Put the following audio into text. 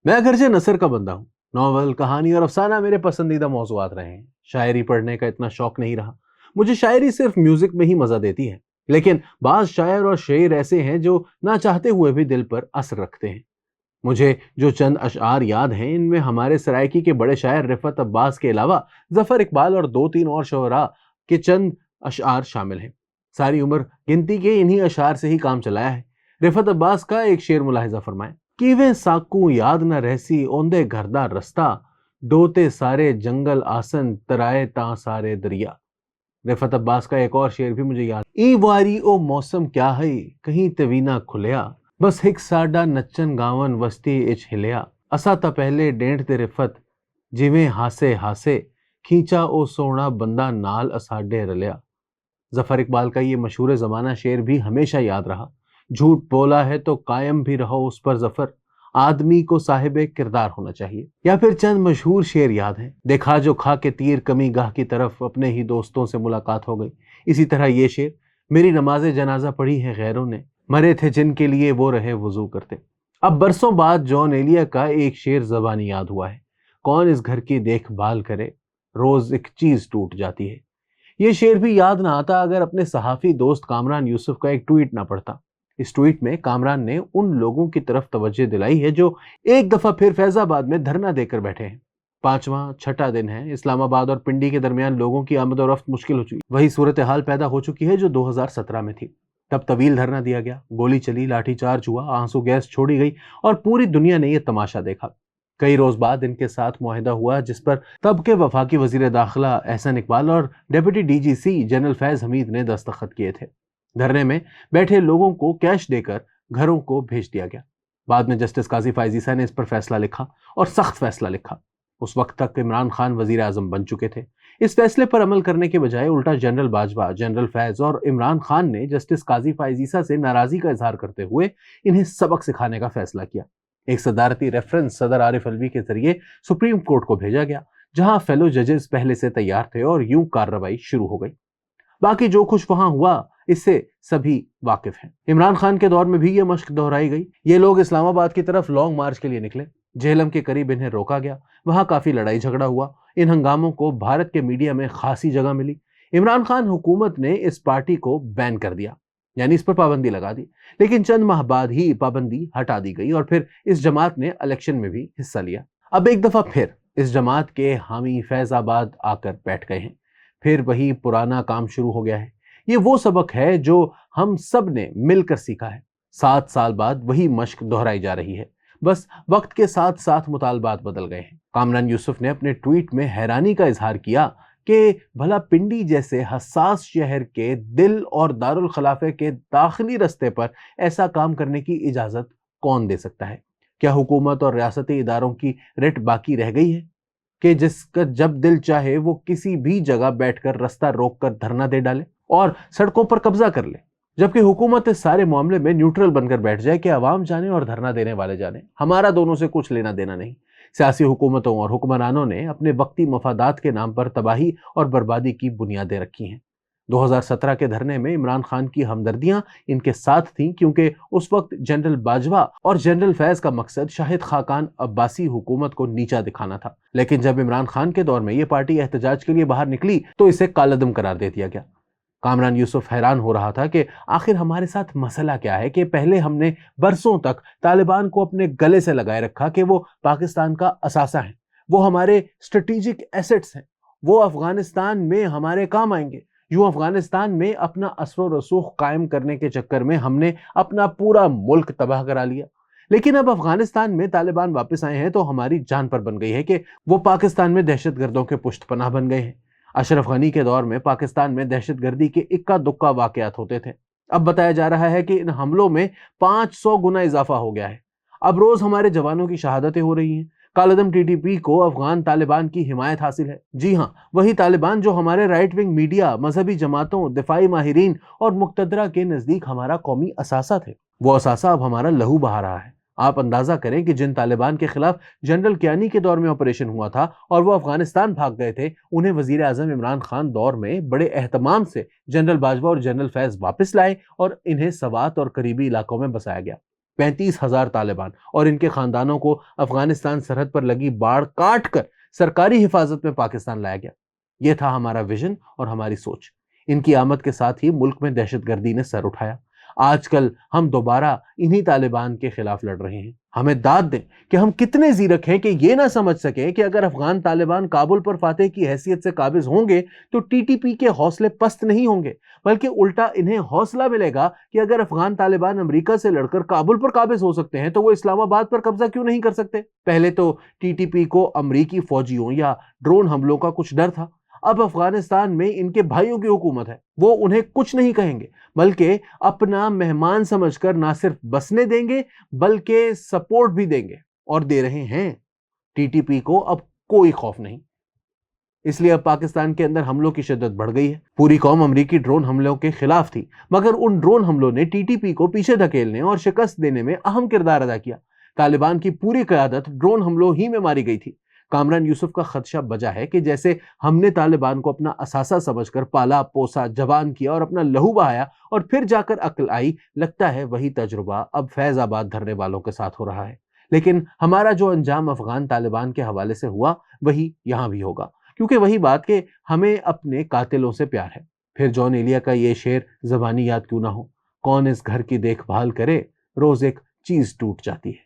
मैं अगरचे नसर का बंदा हूँ। नॉवल, कहानी और अफसाना मेरे पसंदीदा मौज़ूआत रहे हैं। शायरी पढ़ने का इतना शौक नहीं रहा। मुझे शायरी सिर्फ म्यूजिक में ही मजा देती है। लेकिन बाज शायर और शेर ऐसे हैं जो ना चाहते हुए भी दिल पर असर रखते हैं। मुझे जो चंद अशआर याद हैं, इनमें हमारे सरायकी के बड़े शायर रिफत अब्बास के अलावा जफर इकबाल और दो तीन और शोरा के चंद अशआर शामिल हैं। सारी उम्र गिनती के इन्हीं अशआर से ही काम चलाया है। रिफत अब्बास का एक शेर मुलाहिजा फरमाएं कि वे साकू याद न रहसी ओंदे घरदा रस्ता, डोते सारे जंगल आसन तराए ता सारे दरिया। रिफत अब्बास का एक और शेर भी मुझे याद, ई वारी ओ मौसम क्या है कहीं तवीना खुलिया, बस हिक साडा नच्चन गावन वस्ती इच हिलिया, असा ता पहले डेंट ते रिफत जिवें हासे हासे, खींचा ओ सोना बंदा नाल असाडे रलिया। जफर इकबाल का ये मशहूर जमाना शेर भी हमेशा याद रहा। झूठ बोला है तो कायम भी रहो उस पर जफर, आदमी को साहिब किरदार होना चाहिए। या फिर चंद मशहूर शेर याद हैं, देखा जो खा के तीर कमी गाह की तरफ, अपने ही दोस्तों से मुलाकात हो गई। इसी तरह ये शेर, मेरी नमाज जनाजा पढ़ी है गैरों ने, मरे थे जिनके लिए वो रहे वजू करते। अब बरसों बाद जॉन एलिया का एक शेर जबानी याद हुआ है, कौन इस घर की देखभाल करे, रोज एक चीज टूट जाती है। ये शेर भी याद ना आता अगर अपने सहाफी दोस्त कामरान यूसुफ का एक ट्वीट ना पढ़ता। इस ट्वीट में कामरान ने उन लोगों की तरफ तवज्जो दिलाई है जो एक दफा फिर फैजाबाद में धरना देकर बैठे हैं। पांचवा छठा दिन है, इस्लामाबाद और पिंडी के दरमियान लोगों की आमद और रफ्त मुश्किल हो चुकी, वही सूरत हाल पैदा हो चुकी है जो 2017 में थी। तब तवील धरना दिया गया, गोली चली, लाठीचार्ज हुआ, आंसू गैस छोड़ी गई और पूरी दुनिया ने यह तमाशा देखा। कई रोज बाद इनके साथ मुआहिदा हुआ जिस पर तब के वफाकी वजीर दाखिला एहसन इकबाल और deputy DGC general Faiz Hamid ने दस्तखत किए थे। धरने में बैठे लोगों को कैश देकर घरों को भेज दिया गया। बाद में जस्टिस काजी फायजीसा ने इस पर फैसला लिखा और सख्त फैसला लिखा। उस वक्त तक इमरान खान वजीर आजम बन चुके थे। इस फैसले पर अमल करने के बजाय उल्टा जनरल बाजवा, जनरल फैज और इमरान खान ने जस्टिस काजी फायजीसा से नाराजगी का इजहार करते हुए इन्हें सबक सिखाने का फैसला किया। एक सदारती रेफरेंस सदर आरिफ अलवी के जरिए सुप्रीम कोर्ट को भेजा गया, जहां फेलो जजेस पहले से तैयार थे और यूं कार्रवाई शुरू हो गई। बाकी जो कुछ वहां हुआ इससे सभी वाकिफ हैं। इमरान खान के दौर में भी ये मश्क दोहराई गई। ये लोग इस्लामाबाद की तरफ लॉन्ग मार्च के लिए निकले। झेलम के करीब इन्हें रोका गया, वहां काफी लड़ाई झगड़ा हुआ। इन हंगामों को भारत के मीडिया में खासी जगह मिली। इमरान खान हुकूमत ने इस पार्टी को बैन कर दिया, यानी इस पर पाबंदी लगा दी। लेकिन चंद माह बाद ही पाबंदी हटा दी गई और फिर इस जमात ने इलेक्शन में भी हिस्सा लिया। अब एक दफा फिर इस जमात के हामी फैजाबाद आकर बैठ गए हैं। फिर वही पुराना काम शुरू हो गया है। ये वो सबक है जो हम सब ने मिलकर सीखा है। 7 साल बाद वही मश्क दोहराई जा रही है, बस वक्त के साथ साथ मुतालबात बदल गए हैं। कामरान यूसुफ ने अपने ट्वीट में हैरानी का इजहार किया कि भला पिंडी जैसे हसास शहर के दिल और दारुल खलाफे के दाखिली रस्ते पर ऐसा काम करने की इजाजत कौन दे सकता है? क्या हुकूमत और रियासती इदारों की रिट बाकी रह गई है कि जिसका जब दिल चाहे वो किसी भी जगह बैठकर रास्ता रोककर धरना दे डाले और सड़कों पर कब्जा कर ले, जबकि हुकूमत इस सारे मामले में न्यूट्रल बनकर बैठ जाए कि अवाम जाने और धरना देने वाले जाने, हमारा दोनों से कुछ लेना देना नहीं। सियासी हुकूमतों और हुक्मरानों ने अपने वक्ती मफादात के नाम पर तबाही और बर्बादी की बुनियादें रखी हैं। 2017 के धरने में इमरान खान की हमदर्दियां इनके साथ थीं, क्योंकि उस वक्त जनरल बाजवा और जनरल फैज का मकसद शाहिद खाकान अब्बासी हुकूमत को नीचा दिखाना था। लेकिन जब इमरान खान के दौर में ये पार्टी एहतजाज के लिए बाहर निकली तो इसे कालदम करार दे दिया गया। कामरान यूसुफ हैरान हो रहा था कि आखिर हमारे साथ मसला क्या है कि पहले हमने बरसों तक तालिबान को अपने गले से लगाए रखा कि वो पाकिस्तान का असासा है, वो हमारे स्ट्रेटेजिक एसेट्स हैं, वो अफगानिस्तान में हमारे काम आएंगे। यूं अफगानिस्तान में अपना असर रसूख कायम करने के चक्कर में हमने अपना पूरा मुल्क तबाह करा लिया। लेकिन अब अफगानिस्तान में तालिबान वापस आए हैं तो हमारी जान पर बन गई है कि वो पाकिस्तान में दहशतगर्दों के पुश्तपनाह बन गए हैं। अशरफ गनी के दौर में पाकिस्तान में दहशतगर्दी के इक्का दुक्का वाकयात होते थे। अब बताया जा रहा है कि इन हमलों में 500 गुना इजाफा हो गया है। अब रोज हमारे जवानों की शहादतें हो रही हैं। कालदम टीटीपी को अफगान तालिबान की हिमायत हासिल है। जी हाँ, वही तालिबान जो हमारे राइट विंग मीडिया, मजहबी जमातों, दिफाई माहिरीन और मुक्तदरा के नजदीक हमारा कौमी असासा थे। वो असासा अब हमारा लहू बहा रहा है। आप अंदाजा करें कि जिन तालिबान के खिलाफ जनरल कियानी के दौर में ऑपरेशन हुआ था और वो अफगानिस्तान भाग गए थे, उन्हें वजीर आजम इमरान खान दौर में बड़े एहतमाम से जनरल बाजवा और जनरल फैज वापस लाए और इन्हें सवात और करीबी इलाकों में बसाया गया। 35,000 तालिबान और इनके खानदानों को अफगानिस्तान सरहद पर लगी बाड़ काट कर सरकारी हिफाजत में पाकिस्तान लाया गया। यह था हमारा विजन और हमारी सोच। इनकी आमद के साथ ही मुल्क में दहशतगर्दी ने सर उठाया। आजकल हम दोबारा इन्हीं तालिबान के खिलाफ लड़ रहे हैं। हमें दाद दें कि हम कितने जीरक हैं कि ये ना समझ सके कि अगर अफगान तालिबान काबुल पर फातेह की हैसियत से काबिज होंगे तो टीटीपी के हौसले पस्त नहीं होंगे, बल्कि उल्टा इन्हें हौसला मिलेगा कि अगर अफगान तालिबान अमेरिका से लड़कर काबुल पर काबिज हो सकते हैं तो वो इस्लामाबाद पर कब्जा क्यों नहीं कर सकते। पहले तो टीटीपी को अमेरिकी फौजियों या ड्रोन हमलों का कुछ डर था। अब अफगानिस्तान में इनके भाइयों की हुकूमत है, वो उन्हें कुछ नहीं कहेंगे, बल्कि अपना मेहमान समझकर ना सिर्फ बसने देंगे बल्कि सपोर्ट भी देंगे और दे रहे हैं। टीटीपी को अब कोई खौफ नहीं। इसलिए अब पाकिस्तान के अंदर हमलों की शिद्दत बढ़ गई है। पूरी कौम अमेरिकी ड्रोन हमलों के खिलाफ थी, मगर उन ड्रोन हमलों ने टीटीपी को पीछे धकेलने और शिकस्त देने में अहम किरदार अदा किया। तालिबान की पूरी क़यादत ड्रोन हमलों ही में मारी गई थी। कामरान यूसुफ का खदशा बजा है कि जैसे हमने तालिबान को अपना असासा समझकर पाला पोसा, जवान किया और अपना लहू बहाया और फिर जाकर अक्ल आई, लगता है वही तजुर्बा अब फैजाबाद धरने वालों के साथ हो रहा है। लेकिन हमारा जो अंजाम अफगान तालिबान के हवाले से हुआ वही यहां भी होगा, क्योंकि वही बात कि हमें अपने कातिलों से प्यार है। फिर जॉन एलिया का ये शेर ज़बानी याद क्यों ना हो, कौन इस घर की देखभाल करे, रोज एक चीज टूट जाती है।